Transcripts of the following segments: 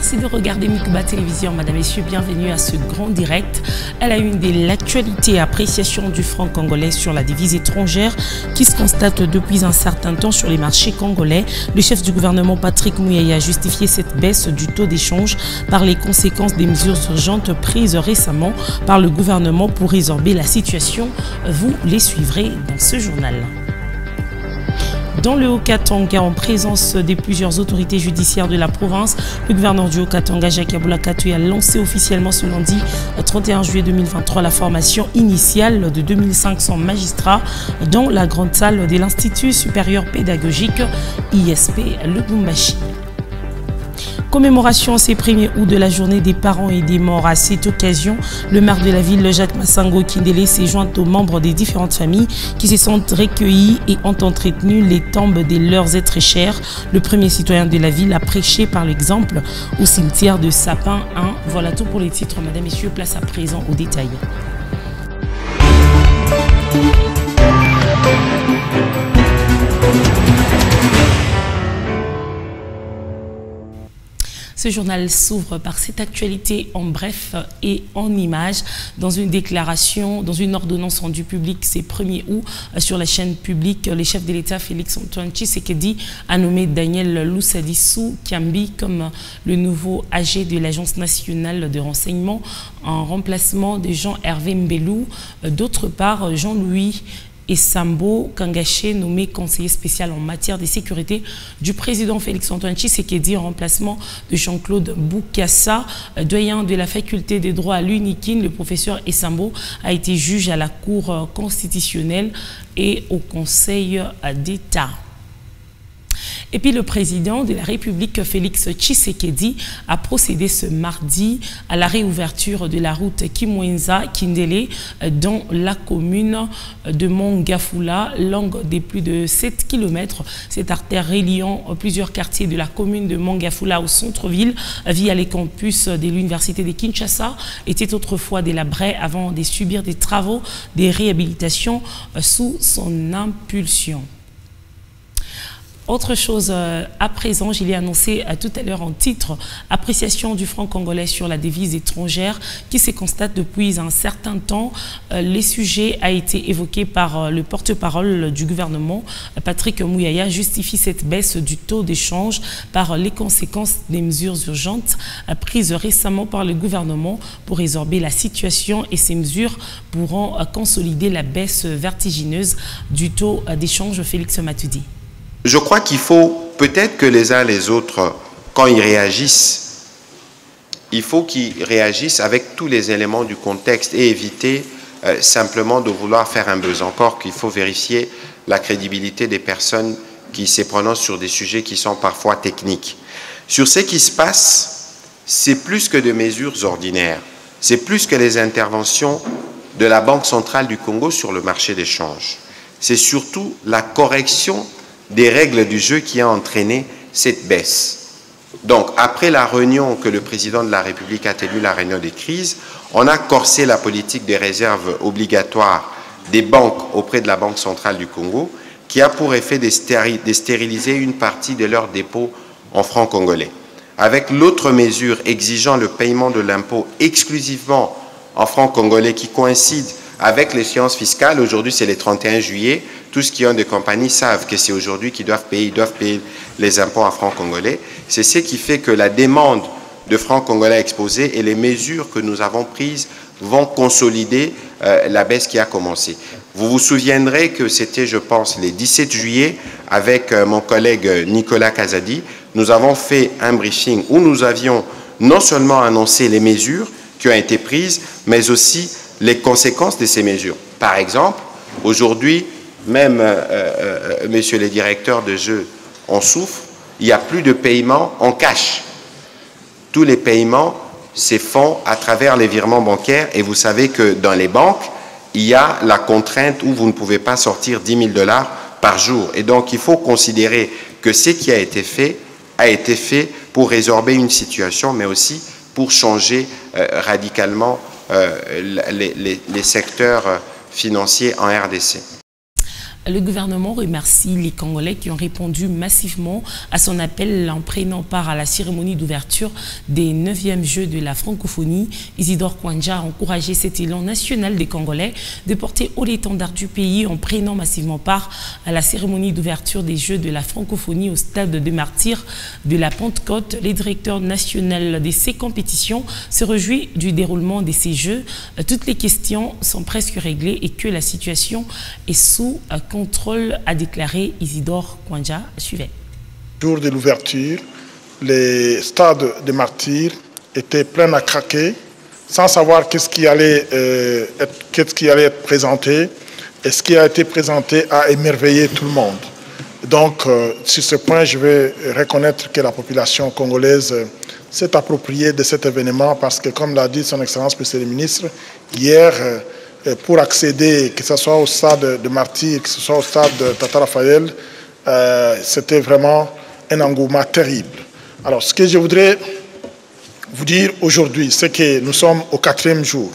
Merci de regarder Mikuba Télévision. Madame, Messieurs, bienvenue à ce grand direct. Elle a une de l'actualité, appréciation du franc congolais sur la devise étrangère qui se constate depuis un certain temps sur les marchés congolais. Le chef du gouvernement Patrick Muyaya a justifié cette baisse du taux d'échange par les conséquences des mesures urgentes prises récemment par le gouvernement pour résorber la situation. Vous les suivrez dans ce journal. Dans le Haut-Katanga, en présence de plusieurs autorités judiciaires de la province, le gouverneur du Haut-Katanga, Jacques Aboulakatoui, a lancé officiellement ce lundi 31 juillet 2023 la formation initiale de 2500 magistrats dans la grande salle de l'Institut supérieur pédagogique ISP Lubumbashi. Commémoration ces 1er août de la journée des parents et des morts. À cette occasion, le maire de la ville, Jacques Massango Kindele, s'est joint aux membres des différentes familles qui se sont recueillis et ont entretenu les tombes de leurs êtres chers. Le premier citoyen de la ville a prêché par l'exemple au cimetière de Sapin 1. Voilà tout pour les titres, Madame, Messieurs. Place à présent aux détails. Ce journal s'ouvre par cette actualité en bref et en images. Dans une déclaration, dans une ordonnance rendue publique ce 1er août sur la chaîne publique, le chef de l'État Félix-Antoine Tshisekedi a nommé Daniel Lousadissou Kiambi comme le nouveau AG de l'Agence nationale de renseignement en remplacement de Jean-Hervé Mbelou. D'autre part, Jean-Louis Sambo Kangaché, nommé conseiller spécial en matière de sécurité du président Félix-Antoine Tshisekedi en remplacement de Jean-Claude Boukassa, doyen de la faculté des droits à l'UNIKIN. Le professeur Essambo a été juge à la Cour constitutionnelle et au Conseil d'État. Et puis le président de la République, Félix Tshisekedi, a procédé ce mardi à la réouverture de la route Kimwenza-Kindele dans la commune de Mongafula, longue de plus de 7 km. Cette artère reliant plusieurs quartiers de la commune de Mongafula au centre-ville via les campus de l'université de Kinshasa était autrefois délabré avant de subir des travaux de réhabilitation sous son impulsion. Autre chose à présent, je l'ai annoncé tout à l'heure en titre, appréciation du franc congolais sur la devise étrangère qui se constate depuis un certain temps. Les sujets a été évoqué par le porte-parole du gouvernement, Patrick Muyaya, justifie cette baisse du taux d'échange par les conséquences des mesures urgentes prises récemment par le gouvernement pour résorber la situation, et ces mesures pourront consolider la baisse vertigineuse du taux d'échange. Félix Matoudi. Je crois qu'il faut peut-être que les uns les autres, quand ils réagissent, il faut qu'ils réagissent avec tous les éléments du contexte et éviter simplement de vouloir faire un buzz. Encore qu'il faut vérifier la crédibilité des personnes qui se prononcent sur des sujets qui sont parfois techniques. Sur ce qui se passe, c'est plus que des mesures ordinaires. C'est plus que les interventions de la Banque centrale du Congo sur le marché d'échange. C'est surtout la correction des règles du jeu qui a entraîné cette baisse. Donc, après la réunion que le président de la République a tenue, la réunion des crises, on a corsé la politique des réserves obligatoires des banques auprès de la Banque centrale du Congo, qui a pour effet de stériliser une partie de leurs dépôts en francs congolais. Avec l'autre mesure exigeant le paiement de l'impôt exclusivement en francs congolais qui coïncide avec l'échéance fiscale, aujourd'hui c'est le 31 juillet, tous qui ont des compagnies savent que c'est aujourd'hui qu'ils doivent payer les impôts en francs congolais. C'est ce qui fait que la demande de francs congolais exposée et les mesures que nous avons prises vont consolider la baisse qui a commencé. Vous vous souviendrez que c'était, je pense, le 17 juillet, avec mon collègue Nicolas Kazadi, nous avons fait un briefing où nous avions non seulement annoncé les mesures qui ont été prises, mais aussi les conséquences de ces mesures. Par exemple, aujourd'hui, même, messieurs les directeurs de jeu, on souffre, il n'y a plus de paiement en cash. Tous les paiements se font à travers les virements bancaires, et vous savez que dans les banques, il y a la contrainte où vous ne pouvez pas sortir 10 000 $ par jour. Et donc, il faut considérer que ce qui a été fait pour résorber une situation, mais aussi pour changer radicalement les secteurs financiers en RDC. Le gouvernement remercie les Congolais qui ont répondu massivement à son appel en prenant part à la cérémonie d'ouverture des 9e Jeux de la francophonie. Isidore Kwanja a encouragé cet élan national des Congolais de porter haut l'étendard du pays en prenant massivement part à la cérémonie d'ouverture des Jeux de la francophonie au stade de Martyrs de la Pentecôte. Le directeur national de ces compétitions se réjouit du déroulement de ces Jeux. Toutes les questions sont presque réglées et que la situation est sous contrôle, a déclaré Isidore Kwanja. Suivez. Jour de l'ouverture, les stades de Martyrs étaient pleins à craquer, sans savoir qu'est-ce qui allait être présenté. Et ce qui a été présenté a émerveillé tout le monde. Donc, sur ce point, je vais reconnaître que la population congolaise s'est appropriée de cet événement parce que, comme l'a dit son Excellence Monsieur le Ministre, hier, pour accéder, que ce soit au stade de Martyrs, que ce soit au stade de Tata Raphaël, c'était vraiment un engouement terrible. Alors, ce que je voudrais vous dire aujourd'hui, c'est que nous sommes au 4e jour.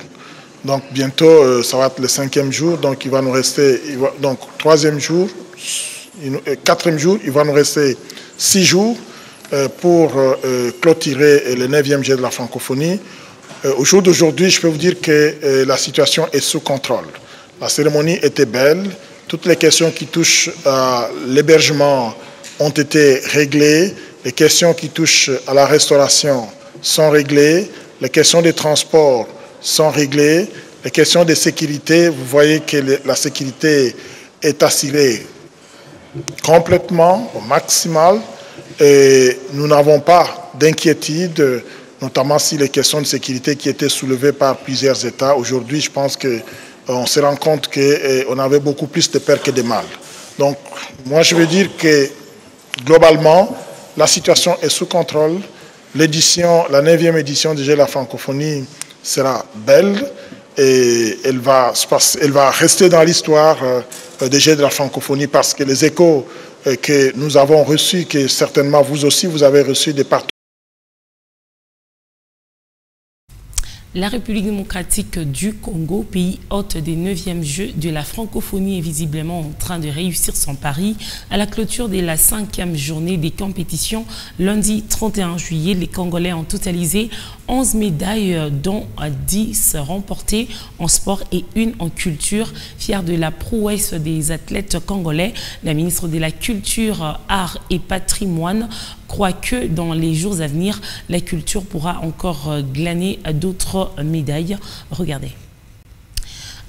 Donc, bientôt, ça va être le 5e jour. Donc, il va nous rester, donc, 3e jour, 4e jour, il va nous rester 6 jours pour clôturer le 9e jet de la francophonie. Au jour d'aujourd'hui, je peux vous dire que la situation est sous contrôle. La cérémonie était belle. Toutes les questions qui touchent à l'hébergement ont été réglées. Les questions qui touchent à la restauration sont réglées. Les questions des transports sont réglées. Les questions de sécurité, vous voyez que la sécurité est assurée complètement, au maximal. Et nous n'avons pas d'inquiétude, notamment si les questions de sécurité qui étaient soulevées par plusieurs États. Aujourd'hui, je pense qu'on se rend compte qu'on avait beaucoup plus de peur que de mal. Donc, moi, je veux dire que, globalement, la situation est sous contrôle. L'édition, la 9e édition du Jeu de la francophonie sera belle et elle va rester dans l'histoire des Jeux de la francophonie parce que les échos que nous avons reçus, que certainement vous aussi, vous avez reçus des partout. La République démocratique du Congo, pays hôte des 9e Jeux de la francophonie, est visiblement en train de réussir son pari. À la clôture de la 5e journée des compétitions, lundi 31 juillet, les Congolais ont totalisé 11 médailles, dont 10 remportées en sport et 1 en culture. Fière de la prouesse des athlètes congolais, la ministre de la Culture, Arts et Patrimoine croit que dans les jours à venir, la culture pourra encore glaner d'autres médailles. Regardez.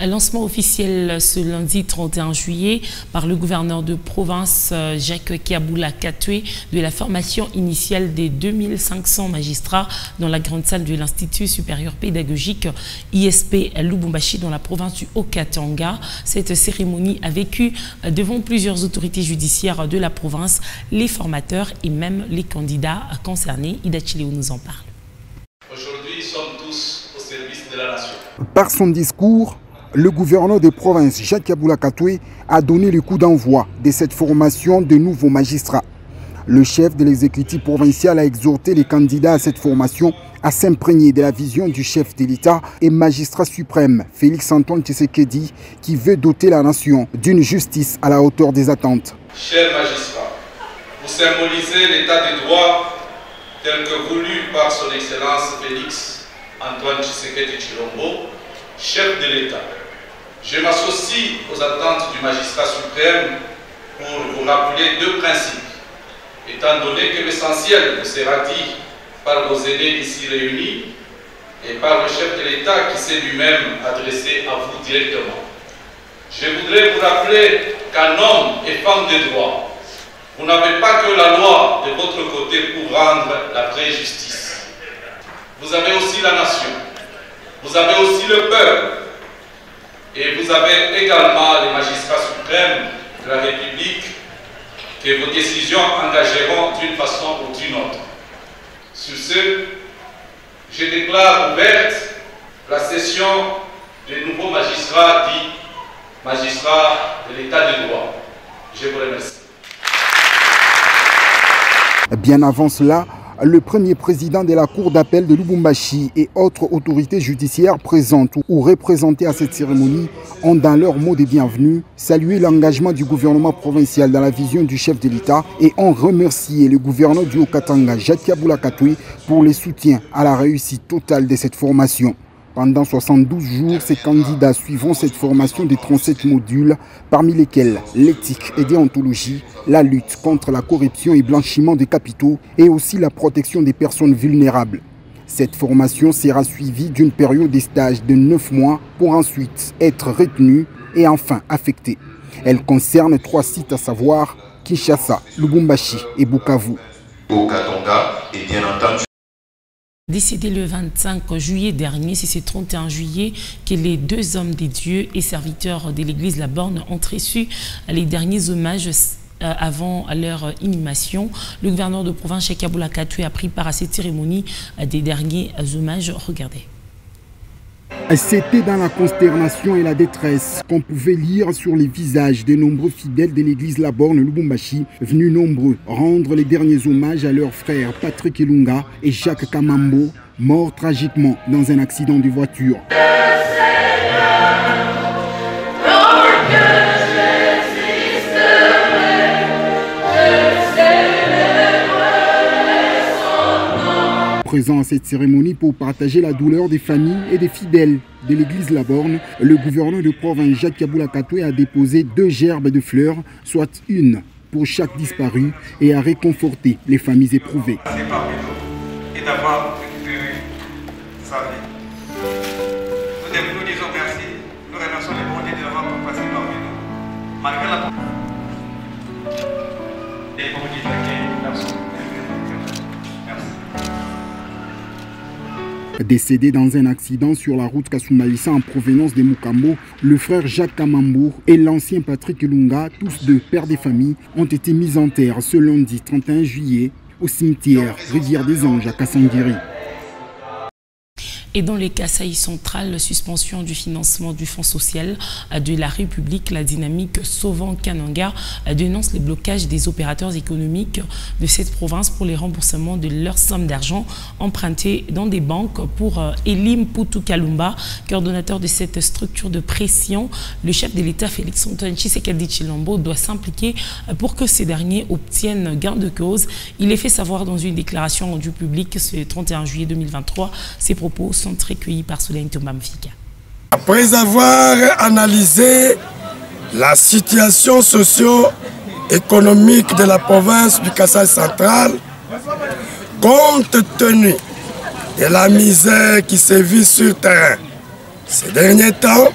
Un lancement officiel ce lundi 31 juillet par le gouverneur de province Jacques Kiabula Katwe de la formation initiale des 2500 magistrats dans la grande salle de l'Institut supérieur pédagogique ISP Lubumbashi dans la province du Haut-Katanga. Cette cérémonie a vécu devant plusieurs autorités judiciaires de la province, les formateurs et même les candidats concernés. Ida Chileo nous en parle. Aujourd'hui, nous sommes tous au service de la nation. Par son discours, le gouverneur de province, Jacques Kiabula Katwe, a donné le coup d'envoi de cette formation de nouveaux magistrats. Le chef de l'exécutif provincial a exhorté les candidats à cette formation à s'imprégner de la vision du chef de l'État et magistrat suprême, Félix Antoine Tshisekedi, qui veut doter la nation d'une justice à la hauteur des attentes. Chers magistrats, vous symbolisez l'état des droits tel que voulu par son Excellence Félix Antoine Tshisekedi Tshilombo, chef de l'État. Je m'associe aux attentes du magistrat suprême pour vous rappeler 2 principes, étant donné que l'essentiel vous sera dit par vos aînés ici réunis et par le chef de l'État qui s'est lui-même adressé à vous directement. Je voudrais vous rappeler qu'un homme et femme de droit, vous n'avez pas que la loi de votre côté pour rendre la vraie justice. Vous avez aussi la nation, vous avez aussi le peuple, et vous avez également les magistrats suprêmes de la République que vos décisions engageront d'une façon ou d'une autre. Sur ce, je déclare ouverte la session des nouveaux magistrats dits magistrats de l'état de droit. Je vous remercie. Bien avant cela, le premier président de la Cour d'appel de Lubumbashi et autres autorités judiciaires présentes ou représentées à cette cérémonie ont, dans leur mot de bienvenue, salué l'engagement du gouvernement provincial dans la vision du chef de l'État et ont remercié le gouverneur du Haut-Katanga, Jacques Kabula Katwe, pour le soutien à la réussite totale de cette formation. Pendant 72 jours, ces candidats suivront cette formation de 37 modules, parmi lesquels l'éthique et déontologie, la lutte contre la corruption et blanchiment des capitaux et aussi la protection des personnes vulnérables. Cette formation sera suivie d'une période de stage de 9 mois pour ensuite être retenue et enfin affectée. Elle concerne 3 sites, à savoir Kinshasa, Lubumbashi et Bukavu. Au Katanga et bien entendu. Décédé le 25 juillet dernier, c'est ce 31 juillet que les 2 hommes des dieux et serviteurs de l'église La Borne ont reçu les derniers hommages avant leur inhumation. Le gouverneur de province, Jacques Kabula Katwe, a pris part à cette cérémonie des derniers hommages. Regardez. C'était dans la consternation et la détresse qu'on pouvait lire sur les visages des nombreux fidèles de l'église La Borne Lubumbashi, venus nombreux rendre les derniers hommages à leurs frères Patrick Ilunga et Jacques Kamambo, morts tragiquement dans un accident de voiture. Présent à cette cérémonie pour partager la douleur des familles et des fidèles de l'église La Borne, le gouverneur de province Jacques Kabula Katwe a déposé 2 gerbes de fleurs, soit une pour chaque disparu, et a réconforté les familles éprouvées. Et d'avoir récupéré sa vie. Nous disons merci, nous remercions les bons dieux d'avoir passé parmi nous. Malgré la et pour dire merci. Décédé dans un accident sur la route Kasumbalissa en provenance de Mukambo, le frère Jacques Kamambo et l'ancien Patrick Ilunga, tous 2 pères des familles, ont été mis en terre ce lundi 31 juillet au cimetière Rivière des Anges à Kassangiri. Et dans les Kasaï centrales, suspension du financement du Fonds social de la République, la dynamique Sauvant Kananga dénonce les blocages des opérateurs économiques de cette province pour les remboursements de leurs sommes d'argent empruntées dans des banques. Pour Elim Poutou Kalumba, coordonnateur de cette structure de pression, le chef de l'État Félix Antoine Tshisekedi Tshilombo doit s'impliquer pour que ces derniers obtiennent gain de cause. Il est fait savoir dans une déclaration rendue publique ce 31 juillet 2023. Ses propos sont recueillis par Soleil Tombamfika. Après avoir analysé la situation socio-économique de la province du Kasaï central, compte tenu de la misère qui sévit sur terrain ces derniers temps,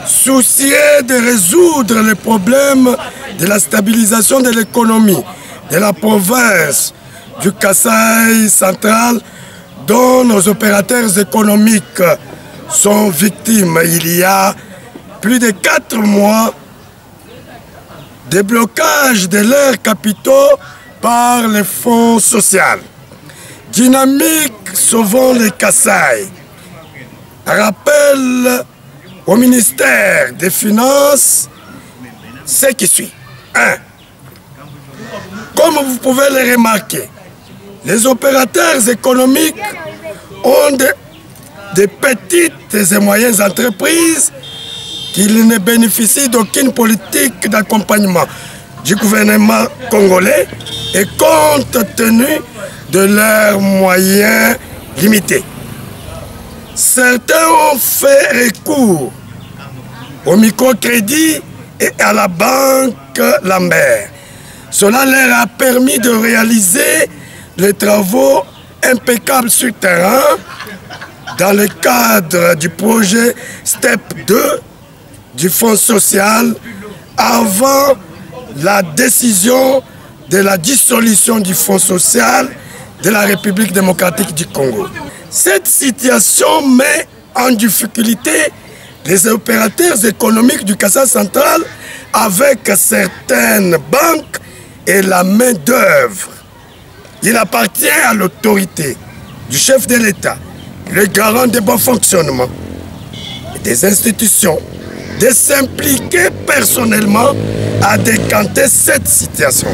soucieux de résoudre les problèmes de la stabilisation de l'économie de la province du Kasaï central, dont nos opérateurs économiques sont victimes. Il y a plus de 4 mois de blocage de leurs capitaux par les fonds sociaux. Dynamique Sauvons les Kasaï rappelle au ministère des Finances ce qui suit. 1. Comme vous pouvez le remarquer, les opérateurs économiques ont de petites et moyennes entreprises qui ne bénéficient d'aucune politique d'accompagnement du gouvernement congolais et compte tenu de leurs moyens limités. Certains ont fait recours au microcrédit et à la banque Lambert. Cela leur a permis de réaliser les travaux impeccables sur terrain dans le cadre du projet STEP 2 du Fonds social avant la décision de la dissolution du Fonds social de la République démocratique du Congo. Cette situation met en difficulté les opérateurs économiques du Kasaï central avec certaines banques et la main-d'œuvre. Il appartient à l'autorité du chef de l'État, le garant de bon fonctionnement et des institutions, de s'impliquer personnellement à décanter cette situation.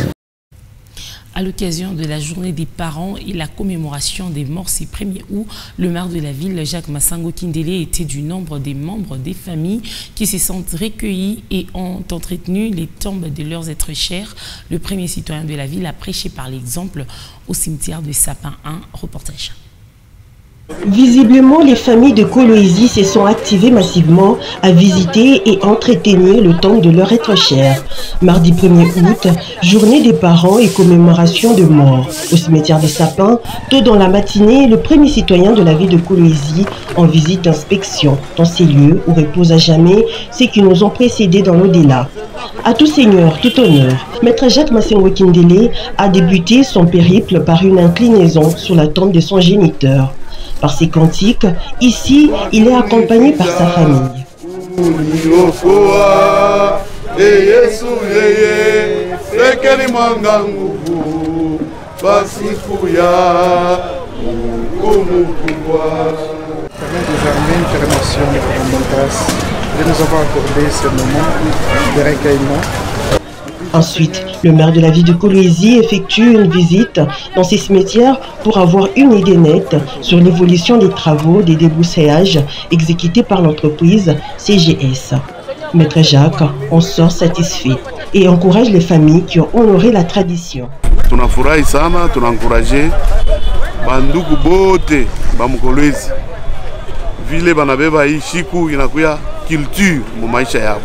À l'occasion de la journée des parents et la commémoration des morts ce 1er août, le maire de la ville, Jacques Massango Kindele, était du nombre des membres des familles qui se sentent recueillis et ont entretenu les tombes de leurs êtres chers. Le premier citoyen de la ville a prêché par l'exemple au cimetière de Sapin 1. Reportage. Visiblement, les familles de Kolwezi se sont activées massivement à visiter et entretenir le tombe de leur être cher. Mardi 1er août, journée des parents et commémoration de morts. Au cimetière des Sapins, tôt dans la matinée, le premier citoyen de la ville de Kolwezi en visite d'inspection dans ces lieux où reposent à jamais ceux qui nous ont précédés dans l'au-delà. À tout seigneur, tout honneur, Maître Jacques Massango Kindele a débuté son périple par une inclinaison sur la tombe de son géniteur. Par ses cantiques, ici, il est accompagné par sa famille. De nous avoir accordé ce moment de recueillement. Ensuite, le maire de la ville de Kolwezi effectue une visite dans ces cimetières pour avoir une idée nette sur l'évolution des travaux des débroussailляges exécutés par l'entreprise CGS. Maître Jacques en sort satisfait et encourage les familles qui ont honoré la tradition. Tunafurahi sana, tunaencourager bandugu bote ba Kolwezi vile banabeba hii siku inakuya culture mu maisha yao.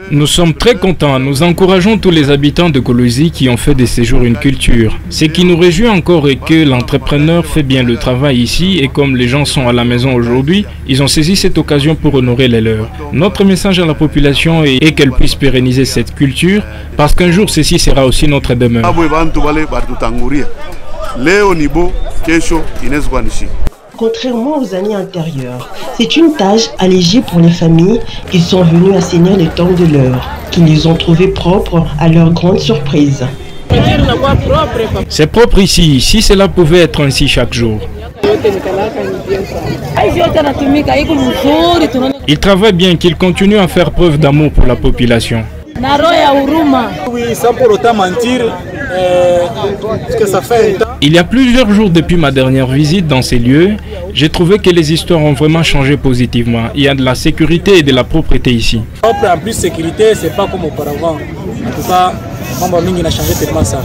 Nous sommes très contents, nous encourageons tous les habitants de Kolwezi qui ont fait de ces jours une culture. Ce qui nous réjouit encore est que l'entrepreneur fait bien le travail ici et comme les gens sont à la maison aujourd'hui, ils ont saisi cette occasion pour honorer les leurs. Notre message à la population est qu'elle puisse pérenniser cette culture parce qu'un jour ceci sera aussi notre demeure. Contrairement aux années antérieures, c'est une tâche allégée pour les familles qui sont venues assainir les tombes de leurs, qui les ont trouvées propres à leur grande surprise. C'est propre ici, si cela pouvait être ainsi chaque jour. Il travaille bien, qu'il continue à faire preuve d'amour pour la population. Oui, sans pour autant mentir, que ça fait un temps. Il y a plusieurs jours depuis ma dernière visite dans ces lieux, j'ai trouvé que les histoires ont vraiment changé positivement. Il y a de la sécurité et de la propreté ici. En plus, sécurité, c'est pas comme auparavant. En tout cas, Mambaming a changé tellement ça.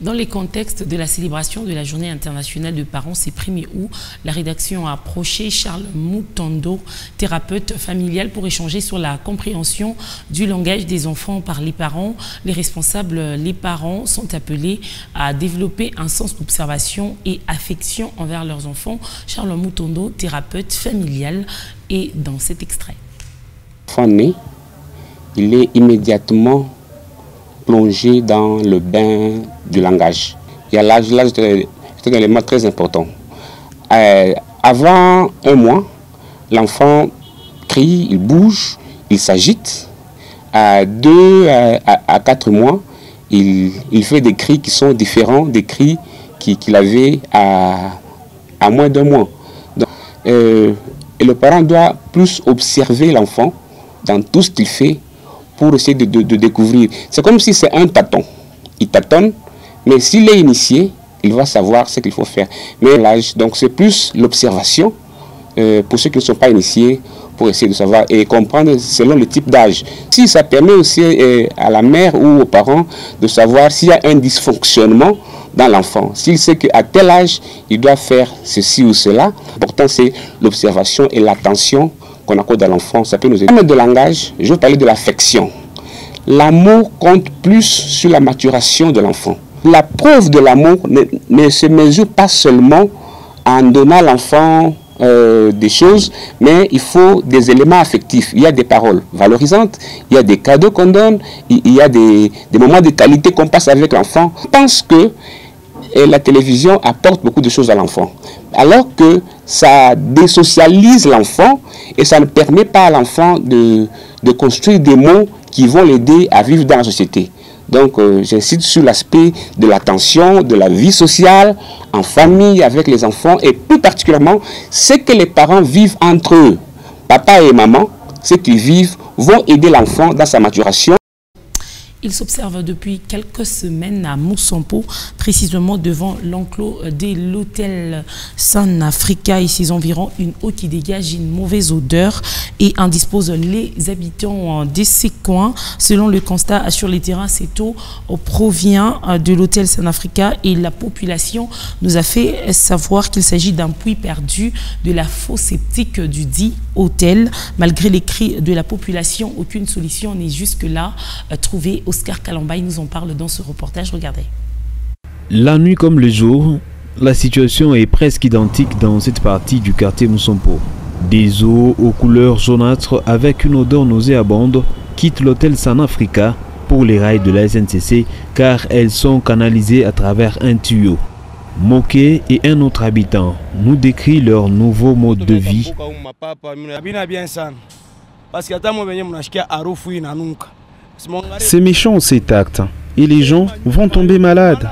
Dans les contextes de la célébration de la Journée internationale de parents, ce 1er août, la rédaction a approché Charles Mutondo, thérapeute familial, pour échanger sur la compréhension du langage des enfants par les parents. Les responsables, les parents, sont appelés à développer un sens d'observation et affection envers leurs enfants. Charles Mutondo, thérapeute familial, est dans cet extrait. L'enfant né, il est immédiatement plongé dans le bain du langage. Il y a l'âge est un élément très important. Avant un mois, l'enfant crie, il bouge, il s'agite. À 2 à 4 mois, il fait des cris qui sont différents des cris qu'il avait à moins d'un mois. Donc, et le parent doit plus observer l'enfant dans tout ce qu'il fait pour essayer de découvrir. C'est comme si c'est un tâton. Il tâtonne, mais s'il est initié, il va savoir ce qu'il faut faire. Mais l'âge, donc c'est plus l'observation pour ceux qui ne sont pas initiés, pour essayer de savoir et comprendre selon le type d'âge. Si ça permet aussi à la mère ou aux parents de savoir s'il y a un dysfonctionnement dans l'enfant. S'il sait qu'à tel âge, il doit faire ceci ou cela, l'important c'est l'observation et l'attention qu'on accorde à l'enfant, ça peut nous aider. De langage, je veux parler de l'affection. L'amour compte plus sur la maturation de l'enfant. La preuve de l'amour ne se mesure pas seulement en donnant à l'enfant des choses, mais il faut des éléments affectifs. Il y a des paroles valorisantes, il y a des cadeaux qu'on donne, il y a des moments de qualité qu'on passe avec l'enfant. Je pense que la télévision apporte beaucoup de choses à l'enfant, alors que ça désocialise l'enfant et ça ne permet pas à l'enfant de construire des mots qui vont l'aider à vivre dans la société. Donc j'insiste sur l'aspect de l'attention, de la vie sociale, en famille, avec les enfants, et plus particulièrement ce que les parents vivent entre eux. Papa et maman, ce qu'ils vivent, vont aider l'enfant dans sa maturation. Il s'observe depuis quelques semaines à Moussampo, précisément devant l'enclos de l'hôtel Sun Africa. Et ces environs, une eau qui dégage une mauvaise odeur et indispose les habitants de ces coins. Selon le constat sur les terrains, cette eau provient de l'hôtel Sun Africa et la population nous a fait savoir qu'il s'agit d'un puits perdu de la fosse septique du dit hôtel. Malgré les cris de la population, aucune solution n'est jusque-là trouvée. Oscar Kalambay nous en parle dans ce reportage. Regardez. La nuit comme le jour, la situation est presque identique dans cette partie du quartier Moussampo. Des eaux aux couleurs jaunâtres avec une odeur nauséabonde quittent l'hôtel Sun Africa pour les rails de la SNCC car elles sont canalisées à travers un tuyau. Moké et un autre habitant nous décrit leur nouveau mode de vie. C'est méchant cet acte et les gens vont tomber malades.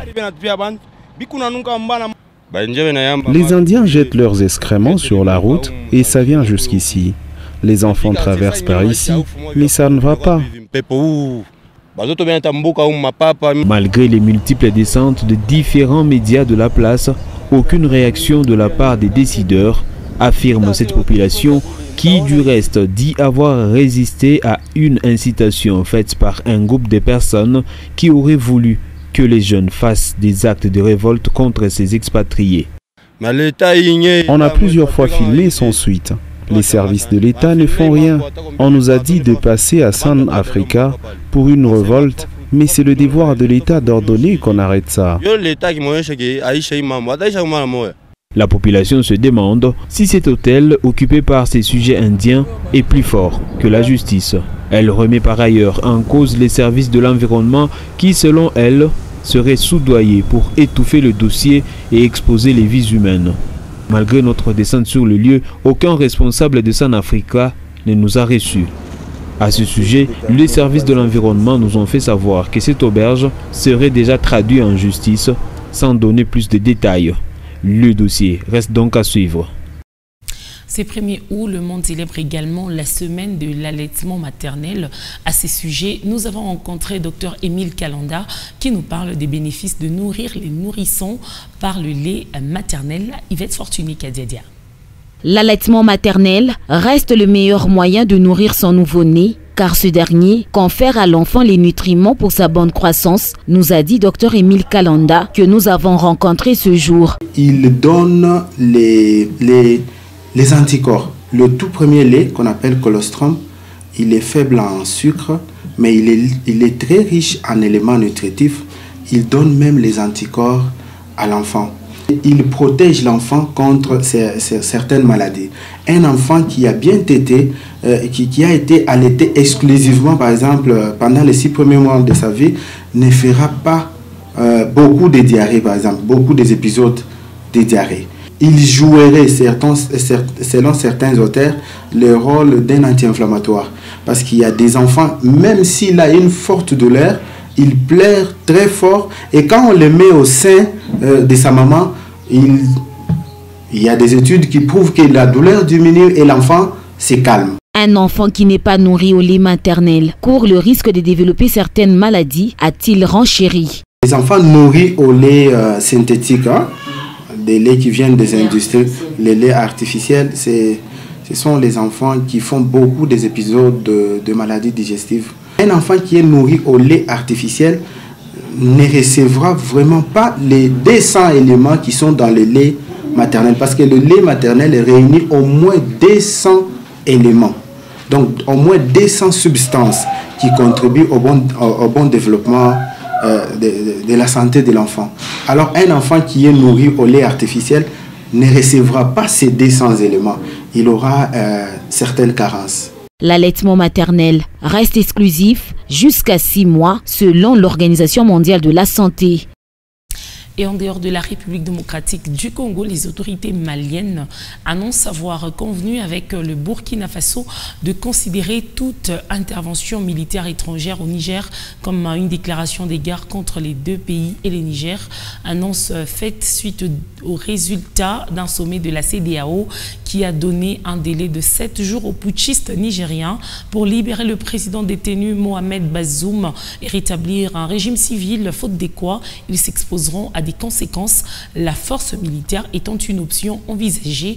Les Indiens jettent leurs excréments sur la route et ça vient jusqu'ici. Les enfants traversent par ici, mais ça ne va pas. Malgré les multiples descentes de différents médias de la place, aucune réaction de la part des décideurs, affirme cette population qui du reste dit avoir résisté à une incitation faite par un groupe de personnes qui auraient voulu que les jeunes fassent des actes de révolte contre ces expatriés. On a plusieurs fois filmé sans suite. Les services de l'État ne font rien. On nous a dit de passer à Sun Africa pour une révolte, mais c'est le devoir de l'État d'ordonner qu'on arrête ça. La population se demande si cet hôtel occupé par ces sujets indiens est plus fort que la justice. Elle remet par ailleurs en cause les services de l'environnement qui, selon elle, seraient soudoyés pour étouffer le dossier et exposer les vies humaines. Malgré notre descente sur le lieu, aucun responsable de Sun Africa ne nous a reçus. À ce sujet, les services de l'environnement nous ont fait savoir que cette auberge serait déjà traduite en justice sans donner plus de détails. Le dossier reste donc à suivre. Ces 1er août, le monde célèbre également la semaine de l'allaitement maternel. À ces sujets, nous avons rencontré Dr Émile Kalanda qui nous parle des bénéfices de nourrir les nourrissons par le lait maternel. Yvette Fortuny Kadiadia. L'allaitement maternel reste le meilleur moyen de nourrir son nouveau-né car ce dernier confère à l'enfant les nutriments pour sa bonne croissance, nous a dit Dr Émile Kalanda que nous avons rencontré ce jour. Il donne les anticorps. Le tout premier lait qu'on appelle colostrum, il est faible en sucre, mais il est très riche en éléments nutritifs. Il donne même les anticorps à l'enfant. Il protège l'enfant contre certaines maladies. Un enfant qui a bien tété, qui a été allaité exclusivement, par exemple, pendant les 6 premiers mois de sa vie, ne fera pas beaucoup de diarrhées, par exemple, beaucoup des épisodes de diarrhée. Il jouerait, selon certains auteurs, le rôle d'un anti-inflammatoire. Parce qu'il y a des enfants, même s'il a une forte douleur, il pleure très fort. Et quand on le met au sein de sa maman, il y a des études qui prouvent que la douleur diminue et l'enfant se calme. Un enfant qui n'est pas nourri au lait maternel court le risque de développer certaines maladies, a-t-il renchéri. Les enfants nourris au lait synthétique, des laits qui viennent des industries, les laits artificiels, ce sont les enfants qui font beaucoup des épisodes de maladies digestives. Un enfant qui est nourri au lait artificiel ne recevra vraiment pas les 200 éléments qui sont dans le lait maternel, parce que le lait maternel réunit au moins 200 éléments, donc au moins 200 substances qui contribuent au bon développement de la santé de l'enfant. Alors un enfant qui est nourri au lait artificiel ne recevra pas ces 200 éléments. Il aura certaines carences. L'allaitement maternel reste exclusif jusqu'à 6 mois selon l'Organisation mondiale de la santé. Et en dehors de la République démocratique du Congo, les autorités maliennes annoncent avoir convenu avec le Burkina Faso de considérer toute intervention militaire étrangère au Niger comme une déclaration de guerre contre les deux pays et le Niger. Annonce faite suite aux résultats d'un sommet de la CEDEAO qui a donné un délai de 7 jours aux putschistes nigériens pour libérer le président détenu Mohamed Bazoum et rétablir un régime civil, faute de quoi ils s'exposeront à des conséquences, la force militaire étant une option envisagée.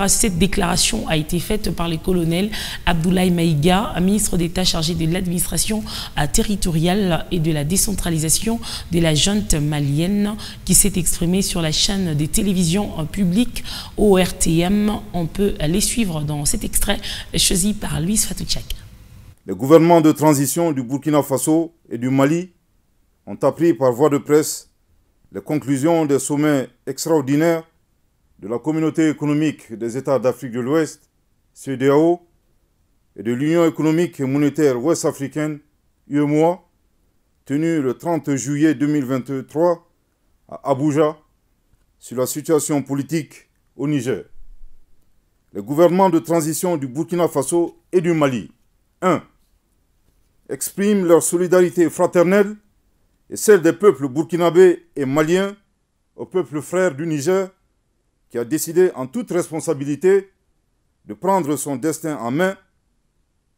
Cette déclaration a été faite par le colonel Abdoulaye Maïga, ministre d'État chargé de l'administration territoriale et de la décentralisation de la junte malienne, qui s'est exprimé sur la chaîne de télévision publique ORTM. On peut les suivre dans cet extrait choisi par Louis Fatouchak. Les gouvernements de transition du Burkina Faso et du Mali ont appris par voie de presse les conclusions des sommets extraordinaires de la Communauté économique des États d'Afrique de l'Ouest, CEDEAO, et de l'Union économique et monétaire ouest-africaine, UEMOA, tenus le 30 juillet 2023 à Abuja, sur la situation politique au Niger. Les gouvernements de transition du Burkina Faso et du Mali, 1. expriment leur solidarité fraternelle et celle des peuples burkinabés et maliens au peuple frère du Niger, qui a décidé en toute responsabilité de prendre son destin en main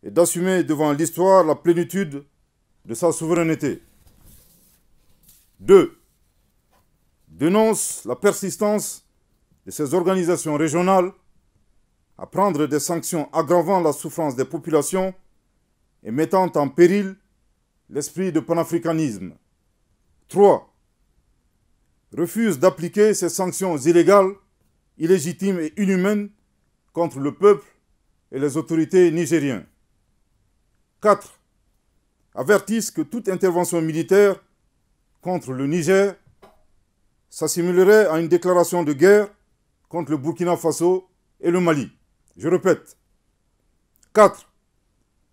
et d'assumer devant l'histoire la plénitude de sa souveraineté. 2. dénonce la persistance de ces organisations régionales à prendre des sanctions aggravant la souffrance des populations et mettant en péril l'esprit de panafricanisme. 3. refuse d'appliquer ces sanctions illégales, illégitimes et inhumaines contre le peuple et les autorités nigériennes. 4. avertissent que toute intervention militaire contre le Niger s'assimilerait à une déclaration de guerre contre le Burkina Faso et le Mali. Je répète. 4.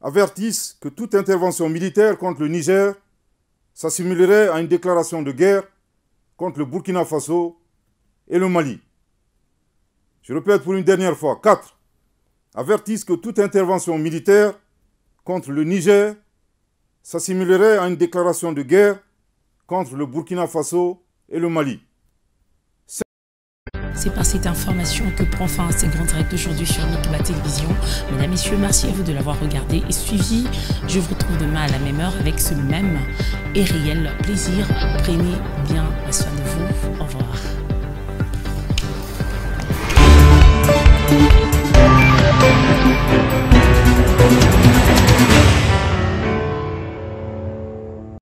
avertissent que toute intervention militaire contre le Niger s'assimilerait à une déclaration de guerre contre le Burkina Faso et le Mali. Je répète pour une dernière fois. 4. avertissent que toute intervention militaire contre le Niger s'assimilerait à une déclaration de guerre contre le Burkina Faso et le Mali. C'est par cette information que prend fin ce grand direct d'aujourd'hui sur Nicolas Télévision. Mesdames, Messieurs, merci à vous de l'avoir regardé et suivi. Je vous retrouve demain à la même heure avec ce même et réel plaisir. Prenez bien soin.